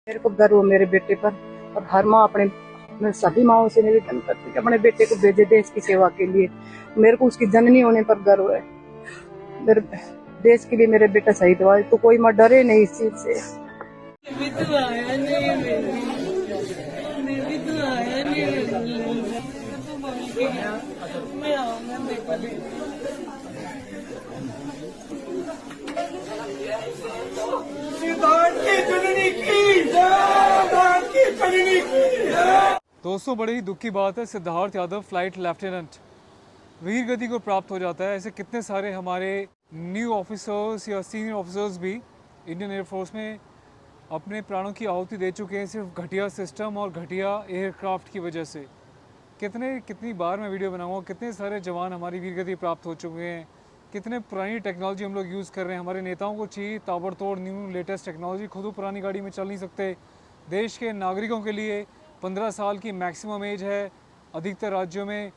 मेरे को गर्व हो मेरे बेटे पर। और हर माँ मैं सभी माओ से निवेदन करती हूँ कि अपने बेटे को भेजे देश की सेवा के लिए। मेरे को उसकी जननी होने पर गर्व है। मेरे देश के लिए मेरे बेटा शहीद हुआ है, तो कोई माँ डरे नहीं इस चीज से। भी तो आया नहीं भी तो आया नहीं तो बोल के गया मैं आऊंगा देखो। दोस्तों, बड़ी ही दुख की बात है, सिद्धार्थ यादव फ्लाइट लेफ्टिनेंट वीर गति को प्राप्त हो जाता है। ऐसे कितने सारे हमारे न्यू ऑफिसर्स या सीनियर ऑफिसर्स भी इंडियन एयरफोर्स में अपने प्राणों की आहुति दे चुके हैं, सिर्फ घटिया सिस्टम और घटिया एयरक्राफ्ट की वजह से। कितनी बार मैं वीडियो बनाऊंगा, कितने सारे जवान हमारी वीर गति प्राप्त हो चुके हैं, कितने पुरानी टेक्नोलॉजी हम लोग यूज़ कर रहे हैं। हमारे नेताओं को चाहिए ताबड़तोड़ न्यू लेटेस्ट टेक्नोलॉजी, खुद वो पुरानी गाड़ी में चल नहीं सकते। देश के नागरिकों के लिए 15 साल की मैक्सिमम एज है अधिकतर राज्यों में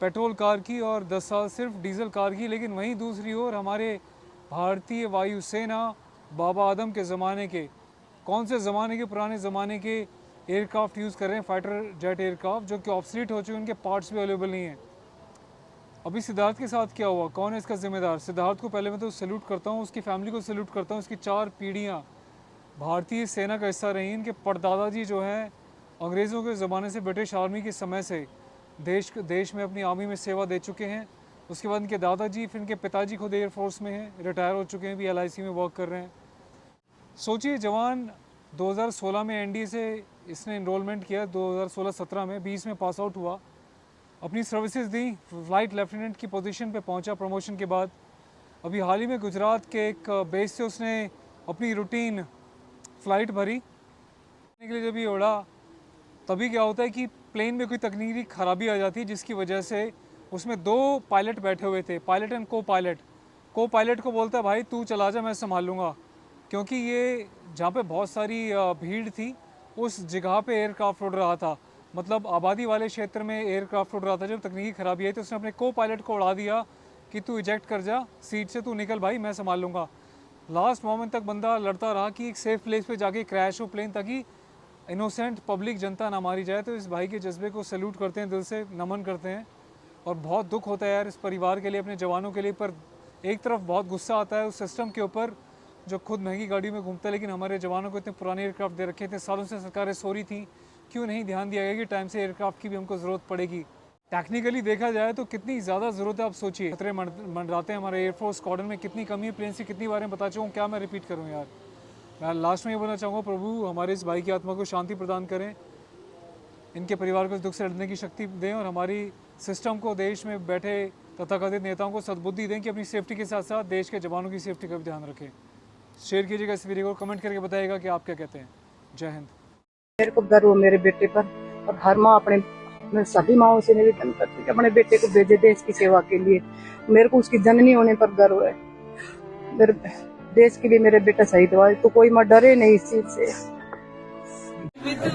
पेट्रोल कार की और 10 साल सिर्फ डीजल कार की। लेकिन वहीं दूसरी ओर हमारे भारतीय वायुसेना बाबा आदम के ज़माने के, कौन से ज़माने के, पुराने ज़माने के एयरक्राफ्ट यूज़ कर रहे हैं, फाइटर जेट एयरक्राफ्ट, जो कि ऑब्सलीट हो चुके हैं, उनके पार्ट्स भी अवेलेबल नहीं हैं। अभी सिद्धार्थ के साथ क्या हुआ, कौन है इसका जिम्मेदार? सिद्धार्थ को पहले मैं तो सैल्यूट करता हूँ, उसकी फैमिली को सैल्यूट करता हूँ। उसकी 4 पीढ़ियाँ भारतीय सेना का हिस्सा रही। इनके परदादाजी जो हैं अंग्रेज़ों के ज़माने से, ब्रिटिश आर्मी के समय से देश में अपनी आर्मी में सेवा दे चुके हैं। उसके बाद इनके दादाजी, फिर इनके पिताजी खुद एयरफोर्स में हैं, रिटायर हो चुके हैं, भी LIC में वर्क कर रहे हैं। सोचिए, जवान 2016 में NDA से इसने इनरोलमेंट किया, 2016-17 में 20 में पास आउट हुआ, अपनी सर्विसेज दी, फ्लाइट लेफ्टिनेंट की पोजीशन पे पहुंचा प्रमोशन के बाद। अभी हाल ही में गुजरात के एक बेस से उसने अपनी रूटीन फ़्लाइट भरी के लिए। जब ये उड़ा तभी क्या होता है कि प्लेन में कोई तकनीकी ख़राबी आ जाती है, जिसकी वजह से उसमें 2 पायलट बैठे हुए थे, पायलट एंड को पायलट को बोलता है भाई तू चला जा, मैं संभाल लूँगा। क्योंकि ये जहाँ पे बहुत सारी भीड़ थी, उस जगह पे एयरक्राफ्ट उड़ रहा था, मतलब आबादी वाले क्षेत्र में एयरक्राफ्ट उड़ रहा था। जब तकनीकी ख़राबी आई तो उसने अपने को पायलट को उड़ा दिया कि तू इजेक्ट कर जा सीट से, तू निकल भाई, मैं संभाल लूँगा। लास्ट मोमेंट तक बंदा लड़ता रहा कि एक सेफ़ प्लेस पे जाके क्रैश हो प्लेन, ताकि इनोसेंट पब्लिक जनता ना मारी जाए। तो इस भाई के जज्बे को सैल्यूट करते हैं, दिल से नमन करते हैं। और बहुत दुख होता है यार इस परिवार के लिए, अपने जवानों के लिए। पर एक तरफ बहुत गुस्सा आता है उस सिस्टम के ऊपर जो खुद महंगी गाड़ी में घूमता है, लेकिन हमारे जवानों को इतने पुराने एयरक्राफ्ट दे रखे थे, सालों से सरकारें सो रही थी, क्यों नहीं ध्यान दिया गया कि टाइम से एयरक्राफ्ट की भी हमको ज़रूरत पड़ेगी। टेक्निकली देखा जाए तो कितनी ज़्यादा ज़रूरत है, आप सोचिए। खतरे मंडराते हैं हमारे एयरफोर्स स्क्वाड्रन में, कितनी कमी है। प्लेन से कितनी बार बता चुका हूँ, क्या मैं रिपीट करूँ यार। मैं लास्ट में ये बोलना चाहूँगा, प्रभु हमारे इस भाई की आत्मा को शांति प्रदान करें, इनके परिवार को इस दुख से लड़ने की शक्ति दें, और हमारी सिस्टम को, देश में बैठे तथाकथित नेताओं को सद्बुद्धि दें कि अपनी सेफ्टी के साथ साथ देश के जवानों की सेफ्टी का भी ध्यान रखें। शेयर कीजिएगा इस वीडियो को, कमेंट करके बताइएगा कि आप क्या कहते हैं। जय हिंद। मेरे को गर्व हो मेरे बेटे पर। और हर माँ मैं सभी माओ से निवेदन करती हूँ कि अपने बेटे को भेजे देश की सेवा के लिए। मेरे को उसकी जननी होने पर गर्व है। मेरे देश के लिए मेरे बेटा शहीद हुआ है, तो कोई माँ डरे नहीं इस चीज से। भी तो